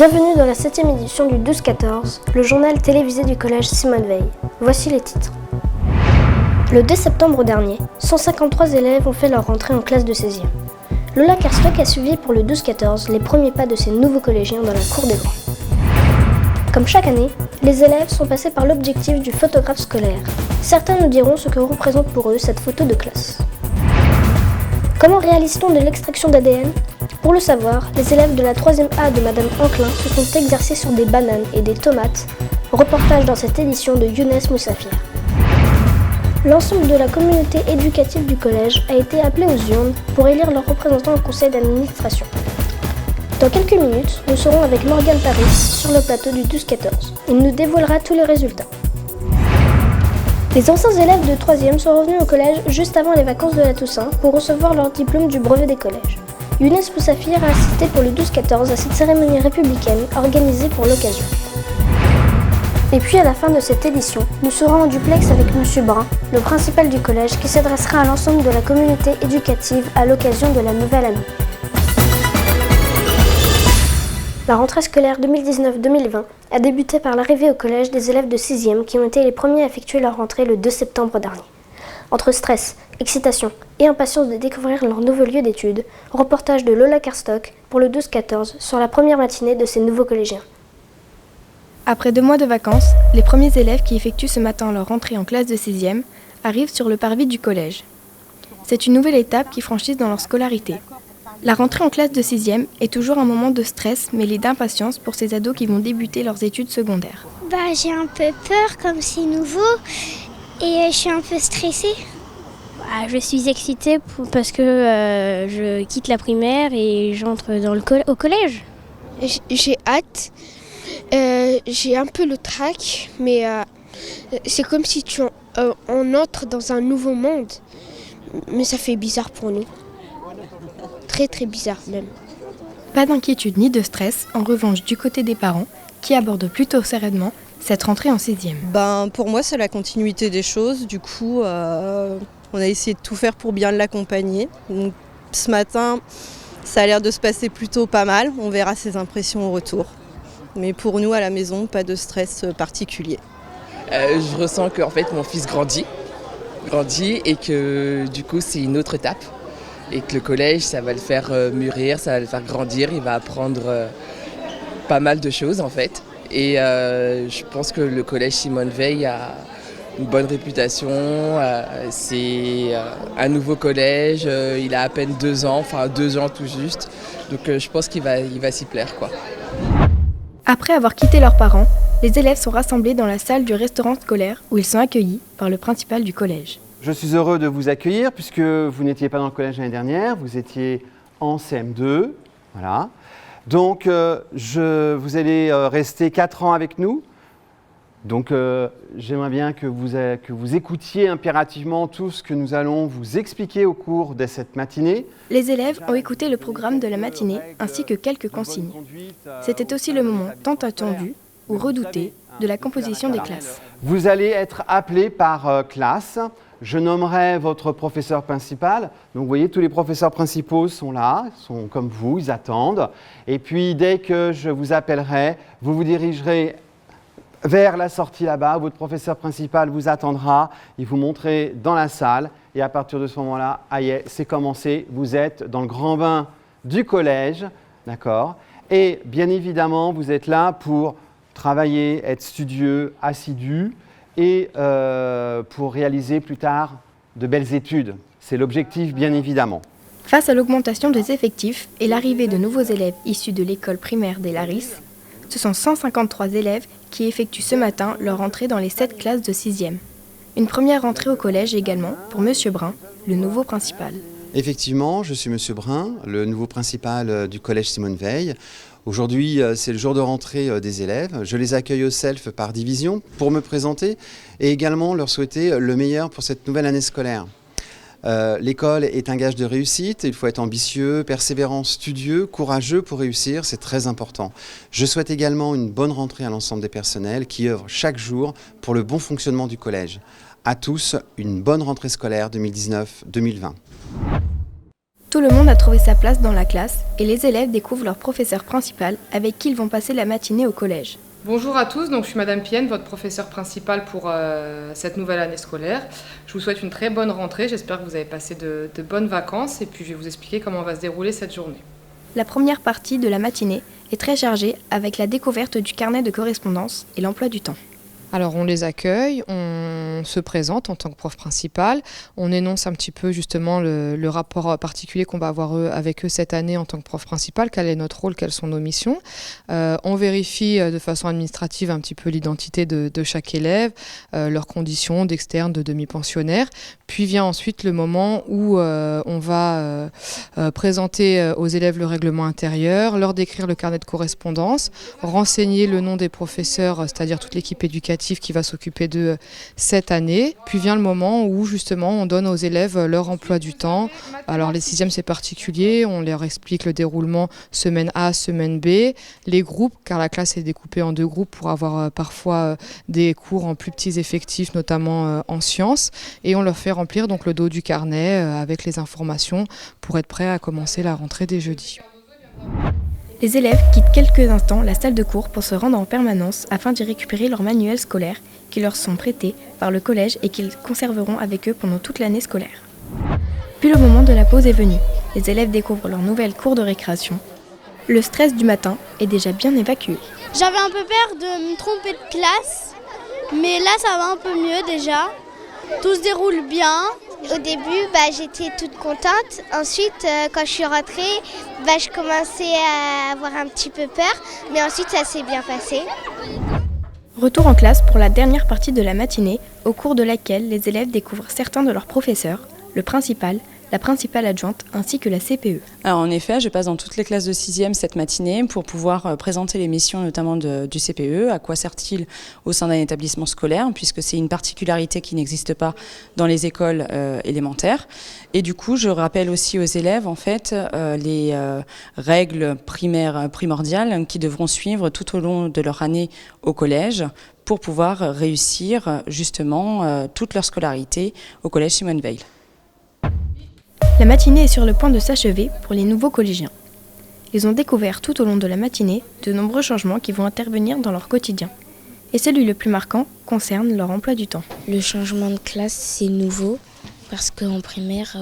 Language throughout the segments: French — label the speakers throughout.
Speaker 1: Bienvenue dans la 7e édition du 12-14, le journal télévisé du collège Simone Veil. Voici les titres. Le 2 septembre dernier, 153 élèves ont fait leur rentrée en classe de 16e. Lola Kerstock a suivi pour le 12-14 les premiers pas de ses nouveaux collégiens dans la cour des grands. Comme chaque année, les élèves sont passés par l'objectif du photographe scolaire. Certains nous diront ce que représente pour eux cette photo de classe. Comment réalise-t-on de l'extraction d'ADN ? Pour le savoir, les élèves de la 3e A de Madame Anquelin se sont exercés sur des bananes et des tomates. Reportage dans cette édition de Younes Moussafir. L'ensemble de la communauté éducative du collège a été appelé aux urnes pour élire leurs représentants au conseil d'administration. Dans quelques minutes, nous serons avec Morgane Paris sur le plateau du 12-14. Il nous dévoilera tous les résultats. Les anciens élèves de 3e sont revenus au collège juste avant les vacances de la Toussaint pour recevoir leur diplôme du brevet des collèges. Younes Moussafir a assisté pour le 12-14 à cette cérémonie républicaine organisée pour l'occasion. Et puis à la fin de cette édition, nous serons en duplex avec M. Brun, le principal du collège, qui s'adressera à l'ensemble de la communauté éducative à l'occasion de la nouvelle année. La rentrée scolaire 2019-2020 a débuté par l'arrivée au collège des élèves de 6e qui ont été les premiers à effectuer leur rentrée le 2 septembre dernier. Entre stress, excitation et impatience de découvrir leur nouveau lieu d'études, reportage de Lola Kerstock pour le 12-14 sur la première matinée de ces nouveaux collégiens.
Speaker 2: Après 2 mois de vacances, les premiers élèves qui effectuent ce matin leur rentrée en classe de 6e arrivent sur le parvis du collège. C'est une nouvelle étape qu'ils franchissent dans leur scolarité. La rentrée en classe de 6e est toujours un moment de stress mêlé d'impatience pour ces ados qui vont débuter leurs études secondaires.
Speaker 3: J'ai un peu peur comme c'est nouveau et je suis un peu stressée. Je suis excitée parce que je quitte la primaire et j'entre au collège.
Speaker 4: J'ai hâte, j'ai un peu le trac, mais c'est comme si on entre dans un nouveau monde. Mais ça fait bizarre pour nous. Très très bizarre même.
Speaker 2: Pas d'inquiétude ni de stress, en revanche du côté des parents, qui abordent plutôt sereinement cette rentrée en 6e.
Speaker 5: Pour moi, c'est la continuité des choses. Du coup, on a essayé de tout faire pour bien l'accompagner. Donc, ce matin, ça a l'air de se passer plutôt pas mal. On verra ses impressions au retour. Mais pour nous, à la maison, pas de stress particulier.
Speaker 6: Je ressens qu'en fait, mon fils grandit et que du coup, c'est une autre étape. Et que le collège, ça va le faire mûrir, ça va le faire grandir. Il va apprendre pas mal de choses en fait. Et je pense que le collège Simone Veil a une bonne réputation. C'est un nouveau collège, il a à peine 2 ans, enfin 2 ans tout juste. Donc je pense qu'il va s'y plaire, quoi.
Speaker 2: Après avoir quitté leurs parents, les élèves sont rassemblés dans la salle du restaurant scolaire où ils sont accueillis par le principal du collège.
Speaker 7: Je suis heureux de vous accueillir puisque vous n'étiez pas dans le collège l'année dernière, vous étiez en CM2. Voilà. Donc, vous allez rester 4 ans avec nous. Donc, j'aimerais bien que vous écoutiez impérativement tout ce que nous allons vous expliquer au cours de cette matinée.
Speaker 2: Les élèves ont écouté le programme de la matinée ainsi que quelques consignes. C'était aussi le moment tant attendu ou redouté de la composition des classes.
Speaker 7: Vous allez être appelés par classe. Je nommerai votre professeur principal. Donc vous voyez, tous les professeurs principaux sont là, sont comme vous, ils attendent. Et puis dès que je vous appellerai, vous vous dirigerez vers la sortie là-bas. Votre professeur principal vous attendra, il vous montrera dans la salle. Et à partir de ce moment-là, c'est commencé. Vous êtes dans le grand bain du collège, d'accord ? Et bien évidemment, vous êtes là pour travailler, être studieux, assidu. Et pour réaliser plus tard de belles études. C'est l'objectif, bien évidemment.
Speaker 2: Face à l'augmentation des effectifs et l'arrivée de nouveaux élèves issus de l'école primaire des Larisses, ce sont 153 élèves qui effectuent ce matin leur entrée dans les 7 classes de 6e. Une première rentrée au collège également pour M. Brun, le nouveau principal.
Speaker 8: Effectivement, je suis M. Brun, le nouveau principal du collège Simone Veil. Aujourd'hui, c'est le jour de rentrée des élèves. Je les accueille au self par division pour me présenter et également leur souhaiter le meilleur pour cette nouvelle année scolaire. L'école est un gage de réussite, il faut être ambitieux, persévérant, studieux, courageux pour réussir, c'est très important. Je souhaite également une bonne rentrée à l'ensemble des personnels qui œuvrent chaque jour pour le bon fonctionnement du collège. À tous, une bonne rentrée scolaire 2019-2020.
Speaker 2: Tout le monde a trouvé sa place dans la classe et les élèves découvrent leur professeur principal avec qui ils vont passer la matinée au collège.
Speaker 9: Bonjour à tous, donc je suis Madame Pienne, votre professeure principale pour cette nouvelle année scolaire. Je vous souhaite une très bonne rentrée, j'espère que vous avez passé de bonnes vacances et puis je vais vous expliquer comment va se dérouler cette journée.
Speaker 2: La première partie de la matinée est très chargée avec la découverte du carnet de correspondance et l'emploi du temps.
Speaker 10: Alors on les accueille, on se présente en tant que prof principal, on énonce un petit peu justement le rapport particulier qu'on va avoir avec eux cette année en tant que prof principal, quel est notre rôle, quelles sont nos missions. On vérifie de façon administrative un petit peu l'identité de chaque élève, leurs conditions d'externe, de demi-pensionnaire. Puis vient ensuite le moment où on va présenter aux élèves le règlement intérieur, leur décrire le carnet de correspondance, renseigner le nom des professeurs, c'est-à-dire toute l'équipe éducative qui va s'occuper d'eux cette année. Puis vient le moment où justement on donne aux élèves leur emploi du temps. Alors les 6e c'est particulier, on leur explique le déroulement semaine A, semaine B, les groupes, car la classe est découpée en 2 groupes pour avoir parfois des cours en plus petits effectifs, notamment en sciences, et on leur fait remplir donc le dos du carnet avec les informations pour être prêts à commencer la rentrée dès jeudi.
Speaker 2: Les élèves quittent quelques instants la salle de cours pour se rendre en permanence afin d'y récupérer leurs manuels scolaires qui leur sont prêtés par le collège et qu'ils conserveront avec eux pendant toute l'année scolaire. Puis le moment de la pause est venu. Les élèves découvrent leur nouvelle cour de récréation. Le stress du matin est déjà bien évacué.
Speaker 3: J'avais un peu peur de me tromper de classe, mais là ça va un peu mieux déjà. Tout se déroule bien.
Speaker 11: Au début, j'étais toute contente. Ensuite, quand je suis rentrée, je commençais à avoir un petit peu peur. Mais ensuite, ça s'est bien passé.
Speaker 2: Retour en classe pour la dernière partie de la matinée, au cours de laquelle les élèves découvrent certains de leurs professeurs, le principal, la principale adjointe ainsi que la CPE.
Speaker 12: Alors en effet, je passe dans toutes les classes de 6e cette matinée pour pouvoir présenter les missions notamment du CPE, à quoi sert-il au sein d'un établissement scolaire, puisque c'est une particularité qui n'existe pas dans les écoles élémentaires. Et du coup, je rappelle aussi aux élèves en fait les règles primaires primordiales qui devront suivre tout au long de leur année au collège pour pouvoir réussir justement toute leur scolarité au collège Simone Veil.
Speaker 2: La matinée est sur le point de s'achever pour les nouveaux collégiens. Ils ont découvert tout au long de la matinée de nombreux changements qui vont intervenir dans leur quotidien. Et celui le plus marquant concerne leur emploi du temps.
Speaker 13: Le changement de classe, c'est nouveau parce qu'en primaire,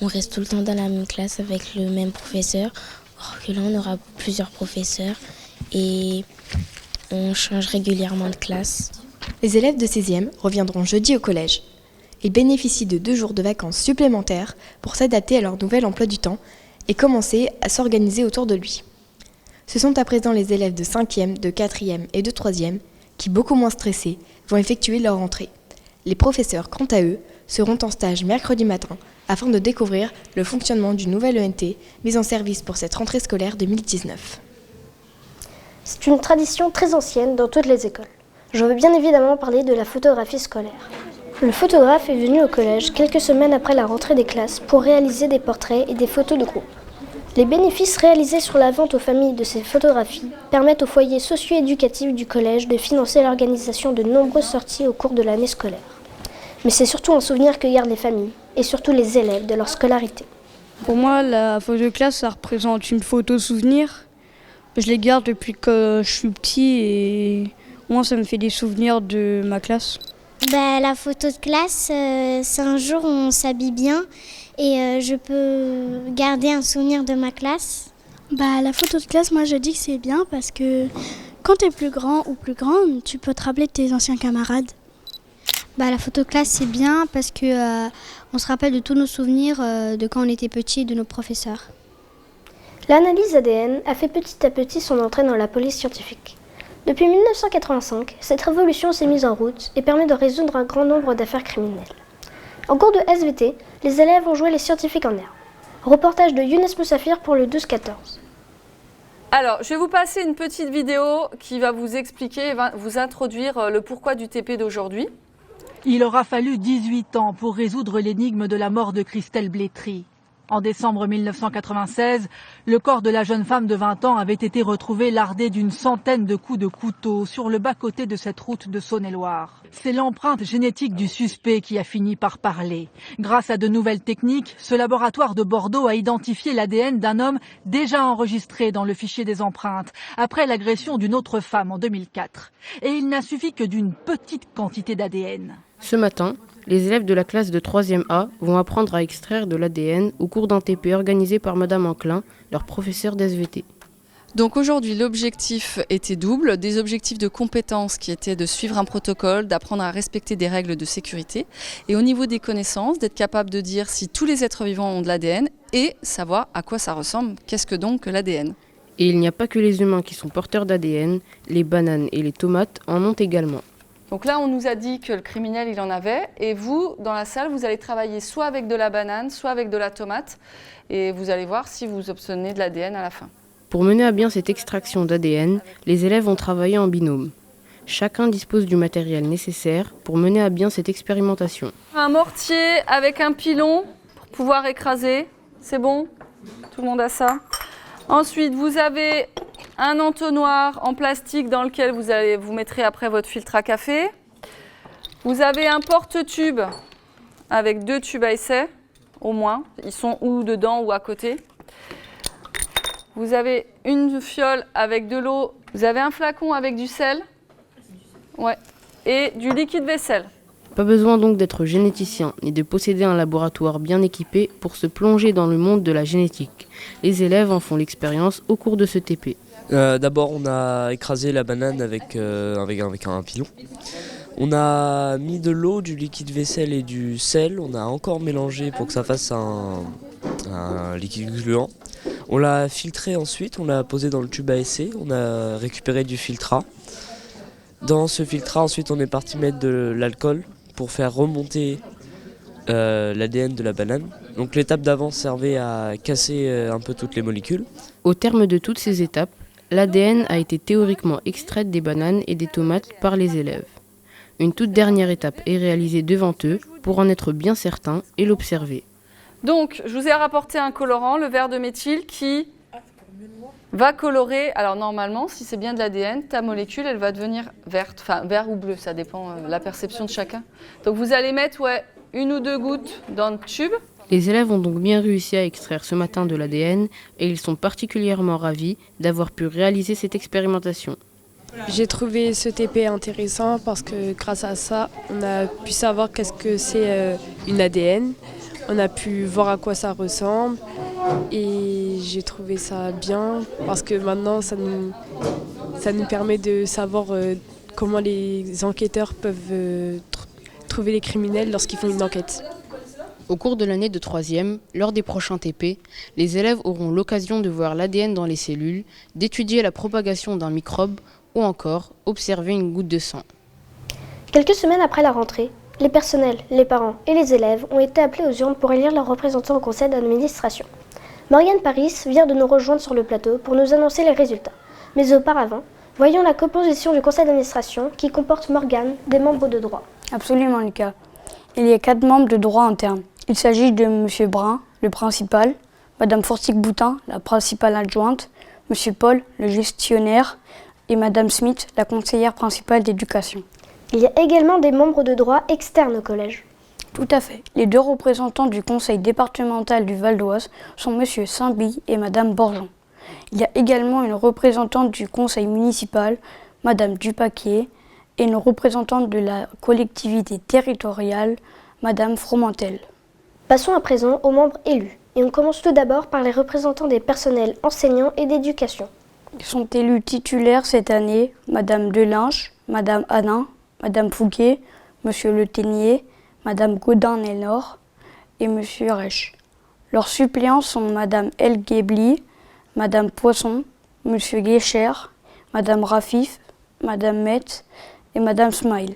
Speaker 13: on reste tout le temps dans la même classe avec le même professeur. Or que là, on aura plusieurs professeurs et on change régulièrement de classe.
Speaker 2: Les élèves de 6e reviendront jeudi au collège. Ils bénéficient de 2 jours de vacances supplémentaires pour s'adapter à leur nouvel emploi du temps et commencer à s'organiser autour de lui. Ce sont à présent les élèves de 5e, de 4e et de 3e qui, beaucoup moins stressés, vont effectuer leur rentrée. Les professeurs, quant à eux, seront en stage mercredi matin afin de découvrir le fonctionnement du nouvel ENT mis en service pour cette rentrée scolaire 2019.
Speaker 1: C'est une tradition très ancienne dans toutes les écoles. Je veux bien évidemment parler de la photographie scolaire. Le photographe est venu au collège quelques semaines après la rentrée des classes pour réaliser des portraits et des photos de groupe. Les bénéfices réalisés sur la vente aux familles de ces photographies permettent au foyer socio-éducatif du collège de financer l'organisation de nombreuses sorties au cours de l'année scolaire. Mais c'est surtout un souvenir que gardent les familles et surtout les élèves de leur scolarité.
Speaker 14: Pour moi, la photo de classe, ça représente une photo souvenir. Je les garde depuis que je suis petit et moi, ça me fait des souvenirs de ma classe.
Speaker 11: La photo de classe, c'est un jour où on s'habille bien et je peux garder un souvenir de ma classe.
Speaker 15: La photo de classe, moi je dis que c'est bien parce que quand tu es plus grand ou plus grande, tu peux te rappeler de tes anciens camarades.
Speaker 16: La photo de classe c'est bien parce que on se rappelle de tous nos souvenirs de quand on était petit et de nos professeurs.
Speaker 1: L'analyse ADN a fait petit à petit son entrée dans la police scientifique. Depuis 1985, cette révolution s'est mise en route et permet de résoudre un grand nombre d'affaires criminelles. En cours de SVT, les élèves ont joué les scientifiques en herbe. Reportage de Younes Moussafir pour le 12-14.
Speaker 17: Alors, je vais vous passer une petite vidéo qui va vous expliquer, vous introduire le pourquoi du TP d'aujourd'hui.
Speaker 18: Il aura fallu 18 ans pour résoudre l'énigme de la mort de Christelle Blétry. En décembre 1996, le corps de la jeune femme de 20 ans avait été retrouvé lardé d'une centaine de coups de couteau sur le bas-côté de cette route de Saône-et-Loire. C'est l'empreinte génétique du suspect qui a fini par parler. Grâce à de nouvelles techniques, ce laboratoire de Bordeaux a identifié l'ADN d'un homme déjà enregistré dans le fichier des empreintes, après l'agression d'une autre femme en 2004. Et il n'a suffi que d'une petite quantité d'ADN.
Speaker 19: Ce matin, les élèves de la classe de 3e A vont apprendre à extraire de l'ADN au cours d'un TP organisé par Madame Enclin, leur professeur d'SVT.
Speaker 17: Donc aujourd'hui, l'objectif était double, des objectifs de compétences qui étaient de suivre un protocole, d'apprendre à respecter des règles de sécurité, et au niveau des connaissances, d'être capable de dire si tous les êtres vivants ont de l'ADN et savoir à quoi ça ressemble, qu'est-ce que donc l'ADN.
Speaker 19: Et il n'y a pas que les humains qui sont porteurs d'ADN, les bananes et les tomates en ont également.
Speaker 17: Donc là, on nous a dit que le criminel, il en avait. Et vous, dans la salle, vous allez travailler soit avec de la banane, soit avec de la tomate. Et vous allez voir si vous obtenez de l'ADN à la fin.
Speaker 19: Pour mener à bien cette extraction d'ADN, les élèves ont travaillé en binôme. Chacun dispose du matériel nécessaire pour mener à bien cette expérimentation.
Speaker 17: Un mortier avec un pilon pour pouvoir écraser. C'est bon? Tout le monde a ça? Ensuite, vous avez un entonnoir en plastique dans lequel vous mettrez après votre filtre à café. Vous avez un porte-tube avec 2 tubes à essai, au moins. Ils sont ou dedans ou à côté. Vous avez une fiole avec de l'eau. Vous avez un flacon avec du sel. Ouais. Et du liquide vaisselle.
Speaker 19: Pas besoin donc d'être généticien ni de posséder un laboratoire bien équipé pour se plonger dans le monde de la génétique. Les élèves en font l'expérience au cours de ce TP.
Speaker 20: D'abord, on a écrasé la banane avec un pilon. On a mis de l'eau, du liquide vaisselle et du sel. On a encore mélangé pour que ça fasse un liquide gluant. On l'a filtré ensuite, on l'a posé dans le tube à essai. On a récupéré du filtrat. Dans ce filtrat, ensuite, on est parti mettre de l'alcool pour faire remonter l'ADN de la banane. Donc l'étape d'avant servait à casser un peu toutes les molécules.
Speaker 19: Au terme de toutes ces étapes, l'ADN a été théoriquement extraite des bananes et des tomates par les élèves. Une toute dernière étape est réalisée devant eux pour en être bien certain et l'observer.
Speaker 17: Donc, je vous ai rapporté un colorant, le vert de méthyle, qui va colorer. Alors normalement, si c'est bien de l'ADN, ta molécule, elle va devenir verte, enfin vert ou bleu, ça dépend de la perception de chacun. Donc vous allez mettre 1 ou 2 gouttes dans le tube.
Speaker 19: Les élèves ont donc bien réussi à extraire ce matin de l'ADN et ils sont particulièrement ravis d'avoir pu réaliser cette expérimentation.
Speaker 21: J'ai trouvé ce TP intéressant parce que grâce à ça, on a pu savoir qu'est-ce que c'est une ADN. On a pu voir à quoi ça ressemble et j'ai trouvé ça bien parce que maintenant ça nous permet de savoir comment les enquêteurs peuvent trouver les criminels lorsqu'ils font une enquête.
Speaker 19: Au cours de l'année de 3e, lors des prochains TP, les élèves auront l'occasion de voir l'ADN dans les cellules, d'étudier la propagation d'un microbe ou encore observer une goutte de sang.
Speaker 1: Quelques semaines après la rentrée, les personnels, les parents et les élèves ont été appelés aux urnes pour élire leurs représentants au conseil d'administration. Morgane Paris vient de nous rejoindre sur le plateau pour nous annoncer les résultats. Mais auparavant, voyons la composition du conseil d'administration qui comporte Morgane, des membres de droit.
Speaker 14: Absolument, Lucas. Il y a 4 membres de droit interne. Il s'agit de M. Brun, le principal, Mme Fortic-Boutin, la principale adjointe, M. Paul, le gestionnaire, et Mme Smith, la conseillère principale d'éducation.
Speaker 1: Il y a également des membres de droit externes au collège.
Speaker 14: Tout à fait. Les 2 représentants du conseil départemental du Val d'Oise sont M. Saint-Bille et Mme Borgeon. Il y a également une représentante du conseil municipal, Mme Dupaquier, et une représentante de la collectivité territoriale, Mme Fromentel.
Speaker 1: Passons à présent aux membres élus. Et on commence tout d'abord par les représentants des personnels enseignants et d'éducation.
Speaker 14: Ils sont élus titulaires cette année, Mme Delinche, Mme Hanin, Mme Fouquet, M. Le Ténier, Mme Gaudin-Nelnor et M. Reich. Leurs suppléants sont Mme El Ghebli, Mme Poisson, M. Guécher, Mme Rafif, Mme Metz et Mme Smile.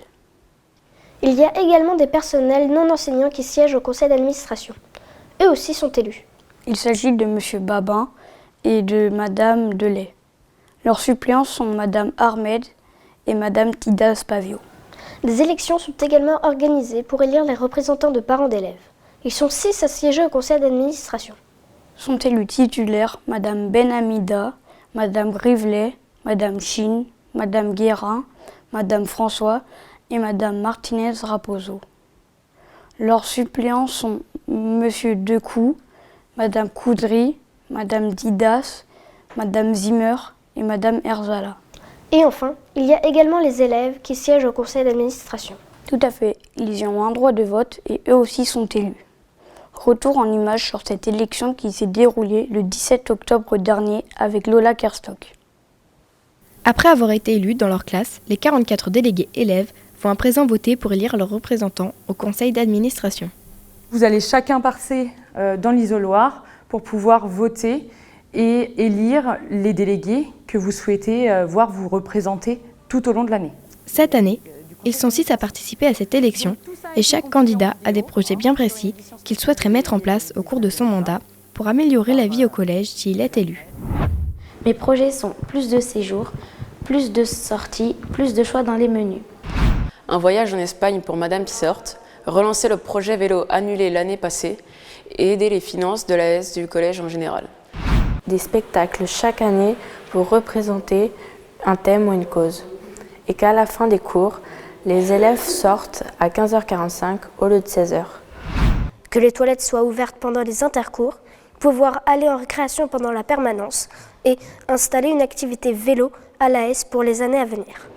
Speaker 1: Il y a également des personnels non enseignants qui siègent au conseil d'administration. Eux aussi sont élus.
Speaker 14: Il s'agit de M. Babin et de Mme Delay. Leurs suppléants sont Mme Ahmed et Mme Tida Spavio.
Speaker 1: Des élections sont également organisées pour élire les représentants de parents d'élèves. Ils sont 6 à siéger au conseil d'administration.
Speaker 14: Sont élus titulaires Madame Benhamida, Madame Rivelet, Madame Chine, Madame Guérin, Madame François et Madame Martinez-Raposo. Leurs suppléants sont Monsieur Decou, Madame Coudry, Madame Didas, Madame Zimmer et Madame Herzala.
Speaker 1: Et enfin, il y a également les élèves qui siègent au conseil d'administration.
Speaker 14: Tout à fait, ils y ont un droit de vote et eux aussi sont élus. Retour en image sur cette élection qui s'est déroulée le 17 octobre dernier avec Lola Kerstock.
Speaker 2: Après avoir été élus dans leur classe, les 44 délégués élèves vont à présent voter pour élire leurs représentants au conseil d'administration.
Speaker 4: Vous allez chacun passer dans l'isoloir pour pouvoir voter et élire les délégués que vous souhaitez voir vous représenter tout au long de l'année.
Speaker 2: Cette année, ils sont 6 à participer à cette élection et chaque candidat a des projets bien précis qu'il souhaiterait mettre en place au cours de son mandat pour améliorer la vie au collège s'il est élu.
Speaker 22: Mes projets sont plus de séjours, plus de sorties, plus de choix dans les menus.
Speaker 23: Un voyage en Espagne pour Madame Tissort, relancer le projet vélo annulé l'année passée et aider les finances de l'AS du collège en général.
Speaker 22: Des spectacles chaque année pour représenter un thème ou une cause. Et qu'à la fin des cours, les élèves sortent à 15h45 au lieu de 16h.
Speaker 1: Que les toilettes soient ouvertes pendant les intercours, pouvoir aller en récréation pendant la permanence et installer une activité vélo à l'AS pour les années à venir.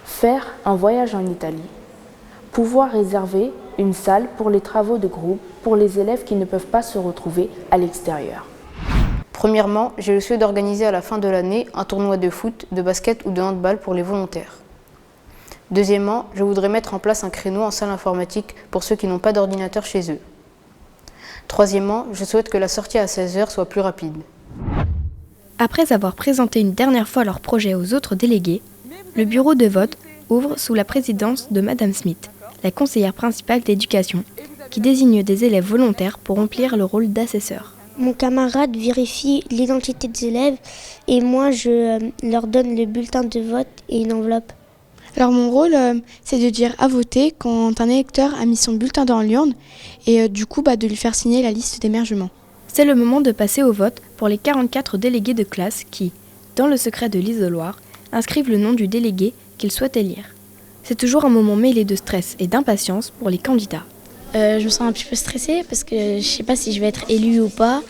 Speaker 22: Faire un voyage en Italie. Pouvoir réserver une salle pour les travaux de groupe pour les élèves qui ne peuvent pas se retrouver à l'extérieur.
Speaker 19: Premièrement, j'ai le souhait d'organiser à la fin de l'année un tournoi de foot, de basket ou de handball pour les volontaires. Deuxièmement, je voudrais mettre en place un créneau en salle informatique pour ceux qui n'ont pas d'ordinateur chez eux. Troisièmement, je souhaite que la sortie à 16h soit plus rapide.
Speaker 2: Après avoir présenté une dernière fois leur projet aux autres délégués, le bureau de vote ouvre sous la présidence de Madame Smith, la conseillère principale d'éducation, qui désigne des élèves volontaires pour remplir le rôle d'assesseur.
Speaker 3: Mon camarade vérifie l'identité des élèves et moi je leur donne le bulletin de vote et une enveloppe.
Speaker 24: Alors mon rôle, c'est de dire à voter quand un électeur a mis son bulletin dans l'urne et du coup de lui faire signer la liste d'émergement.
Speaker 2: C'est le moment de passer au vote pour les 44 délégués de classe qui, dans le secret de l'isoloir, inscrivent le nom du délégué qu'ils souhaitent élire. C'est toujours un moment mêlé de stress et d'impatience pour les candidats.
Speaker 13: Je me sens un petit peu stressée parce que je ne sais pas si je vais être élue ou pas,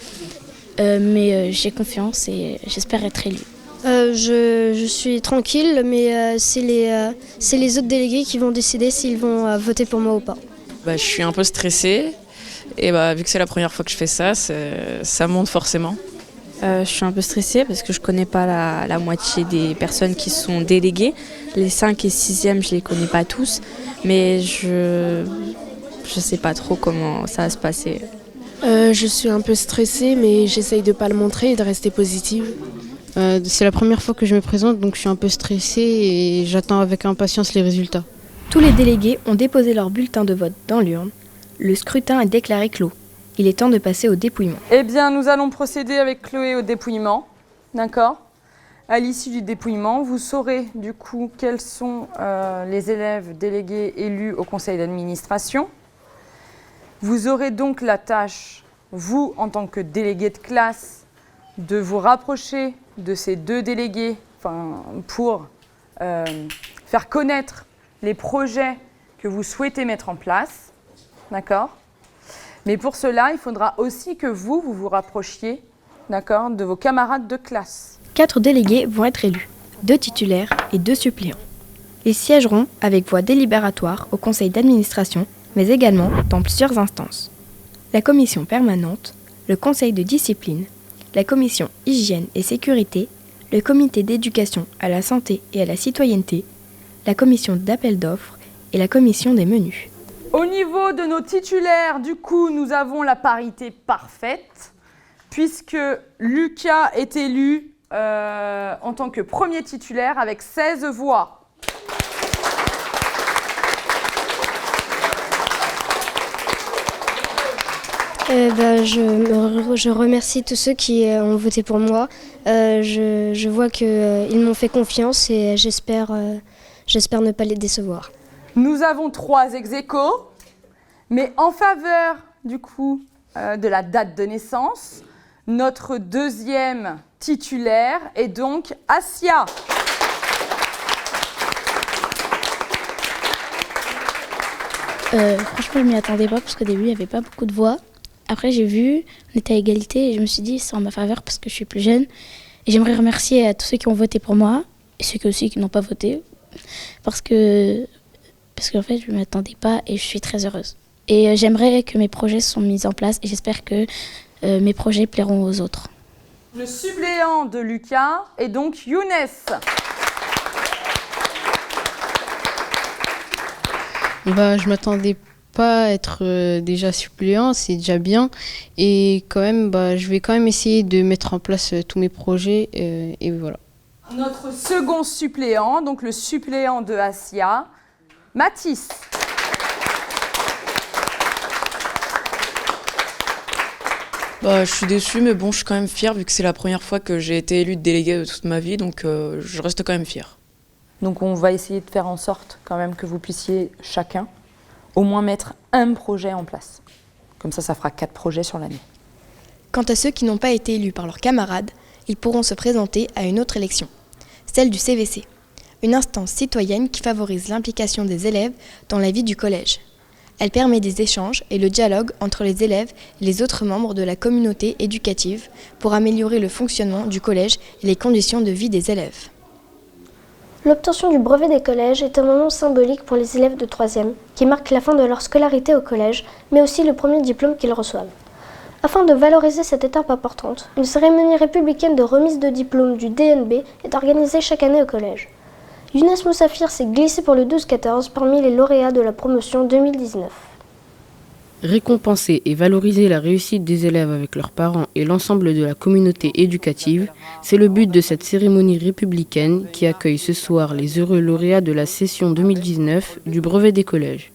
Speaker 13: mais j'ai confiance et j'espère être élue.
Speaker 1: Je suis tranquille, mais c'est les autres délégués qui vont décider s'ils vont voter pour moi ou pas.
Speaker 25: Je suis un peu stressée et vu que c'est la première fois que je fais ça, ça monte forcément.
Speaker 26: Je suis un peu stressée parce que je ne connais pas la moitié des personnes qui sont déléguées. Les 5 et 6e, je ne les connais pas tous, mais je ne sais pas trop comment ça va se passer.
Speaker 21: Je suis un peu stressée, mais j'essaye de ne pas le montrer et de rester positive.
Speaker 19: C'est la première fois que je me présente, donc je suis un peu stressée et j'attends avec impatience les résultats.
Speaker 2: Tous les délégués ont déposé leur bulletin de vote dans l'urne. Le scrutin est déclaré clos. Il est temps de passer au dépouillement.
Speaker 4: Eh bien, nous allons procéder avec Chloé au dépouillement. D'accord ? À l'issue du dépouillement, vous saurez du coup quels sont les élèves délégués élus au conseil d'administration. Vous aurez donc la tâche, vous, en tant que délégué de classe, de vous rapprocher de ces deux délégués pour faire connaître les projets que vous souhaitez mettre en place. D'accord ? Mais pour cela, il faudra aussi que vous vous rapprochiez, d'accord, de vos camarades de classe.
Speaker 2: 4 délégués vont être élus, 2 titulaires et 2 suppléants. Ils siégeront avec voix délibératoire au conseil d'administration, mais également dans plusieurs instances. La commission permanente, le conseil de discipline, la commission hygiène et sécurité, le comité d'éducation à la santé et à la citoyenneté, la commission d'appel d'offres et la commission des menus.
Speaker 4: Au niveau de nos titulaires, du coup, nous avons la parité parfaite, puisque Lucas est élu en tant que premier titulaire avec 16 voix.
Speaker 1: Je remercie tous ceux qui ont voté pour moi. Je vois qu'ils m'ont fait confiance et j'espère ne pas les décevoir.
Speaker 4: Nous avons 3 ex-aequo, mais en faveur du coup, de la date de naissance. Notre deuxième titulaire est donc Asia.
Speaker 5: Franchement, je m'y attendais pas parce qu'au début, il n'y avait pas beaucoup de voix. Après, j'ai vu, on était à égalité et je me suis dit, c'est en ma faveur parce que je suis plus jeune. Et j'aimerais remercier à tous ceux qui ont voté pour moi et ceux qui n'ont pas voté parce qu'en fait, je ne m'y attendais pas et je suis très heureuse. Et j'aimerais que mes projets soient mis en place et j'espère que mes projets plairont aux autres.
Speaker 4: Le suppléant de Lucas est donc Younes.
Speaker 19: Je m'attendais pas à être déjà suppléant, c'est déjà bien. Et quand même, je vais quand même essayer de mettre en place tous mes projets et voilà.
Speaker 4: Notre second suppléant, donc le suppléant de Asia, Mathis.
Speaker 25: Je suis déçue, mais bon, je suis quand même fière vu que c'est la première fois que j'ai été élue de déléguée de toute ma vie, donc je reste quand même fière.
Speaker 4: Donc on va essayer de faire en sorte quand même que vous puissiez chacun au moins mettre un projet en place. Comme ça fera 4 projets sur l'année.
Speaker 2: Quant à ceux qui n'ont pas été élus par leurs camarades, ils pourront se présenter à une autre élection, celle du CVC, une instance citoyenne qui favorise l'implication des élèves dans la vie du collège. Elle permet des échanges et le dialogue entre les élèves et les autres membres de la communauté éducative pour améliorer le fonctionnement du collège et les conditions de vie des élèves.
Speaker 1: L'obtention du brevet des collèges est un moment symbolique pour les élèves de 3e, qui marque la fin de leur scolarité au collège, mais aussi le premier diplôme qu'ils reçoivent. Afin de valoriser cette étape importante, une cérémonie républicaine de remise de diplôme du DNB est organisée chaque année au collège. Younes Moussafir s'est glissé pour le 12-14 parmi les lauréats de la promotion 2019.
Speaker 19: Récompenser et valoriser la réussite des élèves avec leurs parents et l'ensemble de la communauté éducative, c'est le but de cette cérémonie républicaine qui accueille ce soir les heureux lauréats de la session 2019 du brevet des collèges.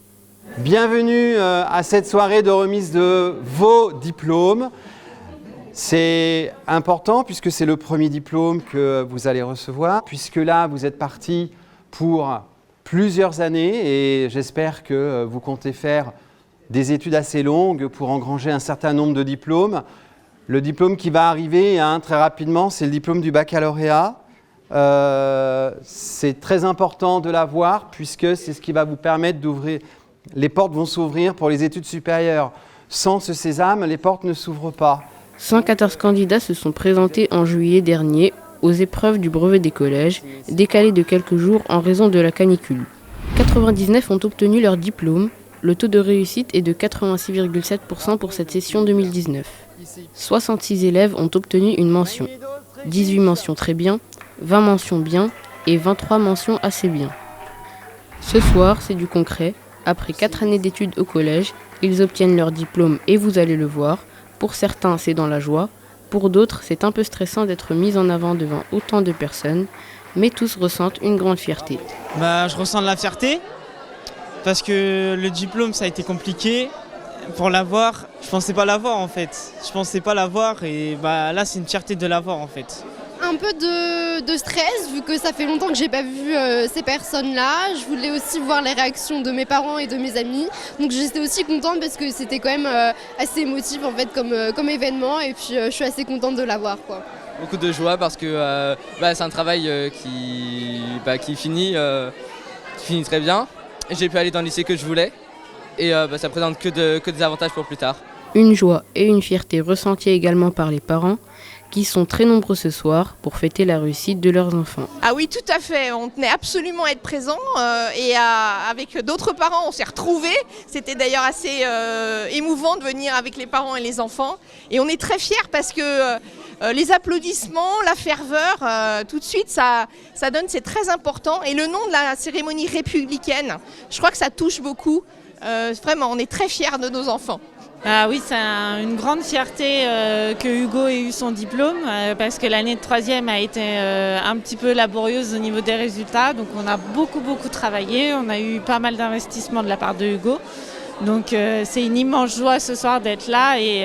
Speaker 6: Bienvenue à cette soirée de remise de vos diplômes. C'est important puisque c'est le premier diplôme que vous allez recevoir, puisque là vous êtes partis pour plusieurs années et j'espère que vous comptez faire des études assez longues pour engranger un certain nombre de diplômes. Le diplôme qui va arriver très rapidement, c'est le diplôme du baccalauréat. C'est très important de l'avoir puisque c'est ce qui va vous permettre d'ouvrir. Les portes vont s'ouvrir pour les études supérieures. Sans ce sésame, les portes ne s'ouvrent pas.
Speaker 19: 114 candidats se sont présentés en juillet dernier aux épreuves du brevet des collèges, décalées de quelques jours en raison de la canicule. 99 ont obtenu leur diplôme. Le taux de réussite est de 86,7% pour cette session 2019. 66 élèves ont obtenu une mention. 18 mentions très bien, 20 mentions bien et 23 mentions assez bien. Ce soir, c'est du concret. Après 4 années d'études au collège, ils obtiennent leur diplôme et vous allez le voir. Pour certains, c'est dans la joie. Pour d'autres, c'est un peu stressant d'être mis en avant devant autant de personnes. Mais tous ressentent une grande fierté.
Speaker 7: Je ressens de la fierté. Parce que le diplôme, ça a été compliqué. Pour l'avoir, je pensais pas l'avoir en fait. Je pensais pas l'avoir et là, c'est une fierté de l'avoir en fait.
Speaker 8: Un peu de stress vu que ça fait longtemps que j'ai pas vu ces personnes-là. Je voulais aussi voir les réactions de mes parents et de mes amis. Donc j'étais aussi contente parce que c'était quand même assez émotif en fait comme événement et puis je suis assez contente de l'avoir quoi.
Speaker 9: Beaucoup de joie parce que c'est un travail qui finit très bien. J'ai pu aller dans le lycée que je voulais et ça présente que des avantages pour plus tard.
Speaker 19: Une joie et une fierté ressenties également par les parents qui sont très nombreux ce soir pour fêter la réussite de leurs enfants.
Speaker 10: Ah oui, tout à fait. On tenait absolument à être présents et avec d'autres parents, on s'est retrouvés. C'était d'ailleurs assez émouvant de venir avec les parents et les enfants. Et on est très fiers parce que les applaudissements, la ferveur, tout de suite, ça donne, c'est très important. Et le nom de la cérémonie républicaine, je crois que ça touche beaucoup. Vraiment, on est très fiers de nos enfants.
Speaker 27: Ah oui, c'est une grande fierté que Hugo ait eu son diplôme parce que l'année de 3e a été un petit peu laborieuse au niveau des résultats. Donc on a beaucoup travaillé, on a eu pas mal d'investissements de la part de Hugo. Donc c'est une immense joie ce soir d'être là et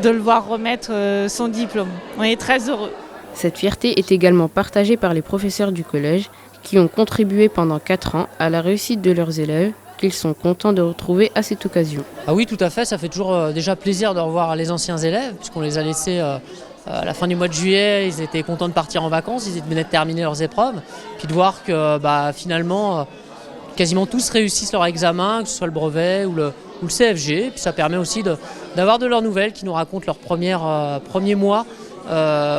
Speaker 27: de le voir remettre son diplôme. On est très heureux.
Speaker 19: Cette fierté est également partagée par les professeurs du collège qui ont contribué pendant 4 ans à la réussite de leurs élèves, qu'ils sont contents de retrouver à cette occasion.
Speaker 11: Ah oui, tout à fait, ça fait toujours déjà plaisir de revoir les anciens élèves, puisqu'on les a laissés à la fin du mois de juillet, ils étaient contents de partir en vacances, ils venaient de terminer leurs épreuves, puis de voir que finalement, quasiment tous réussissent leur examen, que ce soit le brevet ou le CFG, puis ça permet aussi d'avoir de leurs nouvelles, qui nous racontent leurs premiers mois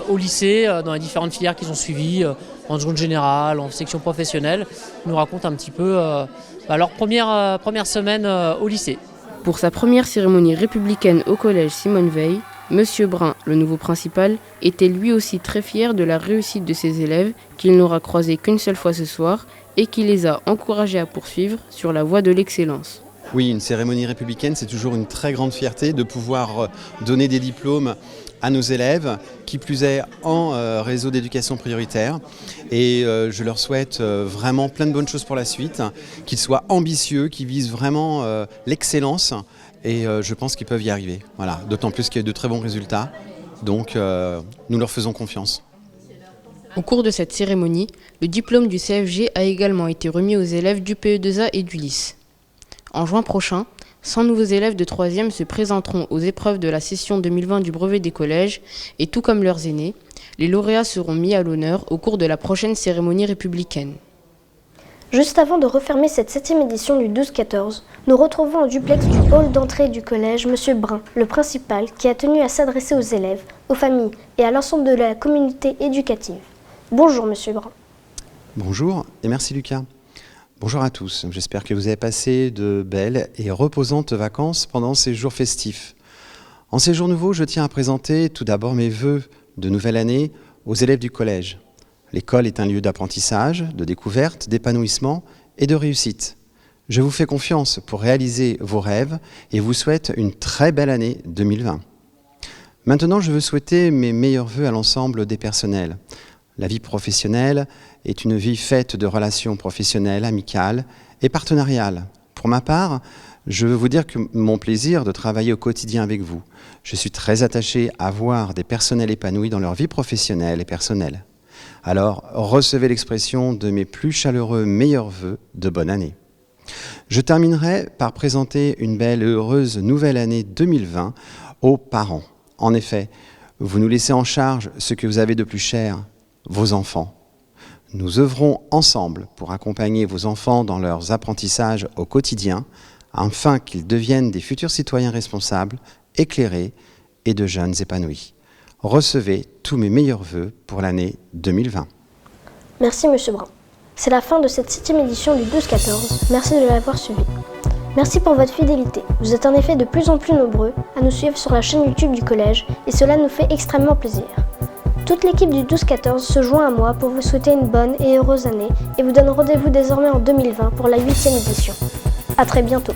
Speaker 11: au lycée, dans les différentes filières qu'ils ont suivies, en seconde générale, en section professionnelle. Ils nous racontent un petit peu leur première semaine au lycée.
Speaker 19: Pour sa première cérémonie républicaine au collège Simone Veil, Monsieur Brun, le nouveau principal, était lui aussi très fier de la réussite de ses élèves qu'il n'aura croisé qu'une seule fois ce soir et qui les a encouragés à poursuivre sur la voie de l'excellence.
Speaker 6: Oui, une cérémonie républicaine, c'est toujours une très grande fierté de pouvoir donner des diplômes à nos élèves, qui plus est en réseau d'éducation prioritaire. Et je leur souhaite vraiment plein de bonnes choses pour la suite, qu'ils soient ambitieux, qu'ils visent vraiment l'excellence. Et je pense qu'ils peuvent y arriver. Voilà. D'autant plus qu'il y a de très bons résultats. Donc nous leur faisons confiance.
Speaker 19: Au cours de cette cérémonie, le diplôme du CFG a également été remis aux élèves du PE2A et du LYS. En juin prochain, 100 nouveaux élèves de 3e se présenteront aux épreuves de la session 2020 du brevet des collèges et tout comme leurs aînés, les lauréats seront mis à l'honneur au cours de la prochaine cérémonie républicaine.
Speaker 1: Juste avant de refermer cette 7e édition du 12-14, nous retrouvons en duplex du hall d'entrée du collège M. Brun, le principal, qui a tenu à s'adresser aux élèves, aux familles et à l'ensemble de la communauté éducative. Bonjour M. Brun.
Speaker 6: Bonjour et merci Lucas. Bonjour à tous, j'espère que vous avez passé de belles et reposantes vacances pendant ces jours festifs. En ces jours nouveaux, je tiens à présenter tout d'abord mes vœux de nouvelle année aux élèves du collège. L'école est un lieu d'apprentissage, de découverte, d'épanouissement et de réussite. Je vous fais confiance pour réaliser vos rêves et vous souhaite une très belle année 2020. Maintenant, je veux souhaiter mes meilleurs vœux à l'ensemble des personnels. La vie professionnelle est une vie faite de relations professionnelles, amicales et partenariales. Pour ma part, je veux vous dire que mon plaisir de travailler au quotidien avec vous. Je suis très attaché à voir des personnels épanouis dans leur vie professionnelle et personnelle. Alors, recevez l'expression de mes plus chaleureux meilleurs vœux de bonne année. Je terminerai par présenter une belle et heureuse nouvelle année 2020 aux parents. En effet, vous nous laissez en charge ce que vous avez de plus cher, vos enfants. Nous œuvrons ensemble pour accompagner vos enfants dans leurs apprentissages au quotidien, afin qu'ils deviennent des futurs citoyens responsables, éclairés et de jeunes épanouis. Recevez tous mes meilleurs vœux pour l'année 2020.
Speaker 1: Merci M. Brun. C'est la fin de cette 7e édition du 12-14. Merci de l'avoir suivi. Merci pour votre fidélité. Vous êtes en effet de plus en plus nombreux à nous suivre sur la chaîne YouTube du collège et cela nous fait extrêmement plaisir. Toute l'équipe du 12-14 se joint à moi pour vous souhaiter une bonne et heureuse année et vous donne rendez-vous désormais en 2020 pour la 8e édition. À très bientôt.